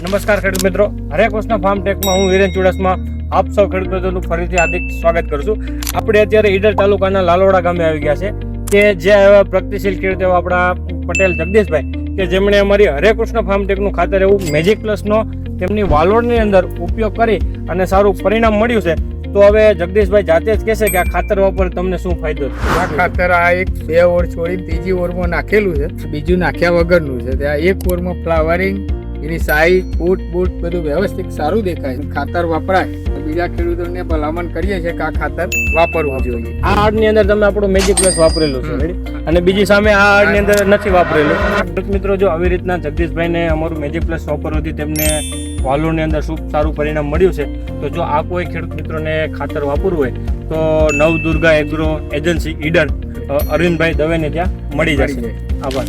નમસ્કાર ખેડૂત મિત્રો, હરેકૃષ્ણ ફાર્મ ટેકમાં હું વીરેન ચુડાસમા આપ સૌ ખેડૂત મિત્રોનું ફરીથી હાર્દિક સ્વાગત કરું છું. આપણે અત્યારે ઈડર તાલુકાના લાલોડા ગામે આવી ગયા છે કે જે એવા પ્રગતિશીલ ખેડૂત એવા આપણા પટેલ જગદીશભાઈ કે જેમણે અમારી હરેકૃષ્ણ ફાર્મ ટેકનું ખાતર એવું મેજિક પ્લસનો તેમની વાલોડની અંદર ઉપયોગ કરી અને સારું પરિણામ મળ્યું છે. તો હવે જગદીશભાઈ જાતે જ કહેશે કે આ ખાતર વાપર તમને શું ફાયદો છે. આ ખાતર આ એક 2 ઓર છોડી ત્રીજી ઓરમાં નાખેલું છે, બીજું નાખ્યા વગરનું છે. ત્યાં એક ઓરમાં ફ્લાવરિંગ, એની સાઈઝ, ફૂટ બધું વ્યવસ્થિત સારું દેખાય. ખાતર વપરાય. બીજા ખેડૂતોને ભલામણ કરીએ છીએ કે આ ખાતર વાપરવું જોઈએ. આ આડની અંદર તમે આપણું મેજિક પ્લસ વાપરેલું છે રેડી, અને બીજી સામે આ આડની અંદર નથી વાપરેલું. ખેડૂત મિત્રો, જો આવી રીતના જગદીશભાઈને અમારું મેજિક પ્લસ વાપરવાથી તેમને વાલોની અંદર શું સારું પરિણામ મળ્યું છે. તો જો આ કોઈ ખેડૂત મિત્રોને ખાતર વાપરવું હોય તો નવદુર્ગા એગ્રો એજન્સી ઈડર અરવિંદભાઈ દવેને ત્યાં મળી જશે. આભાર.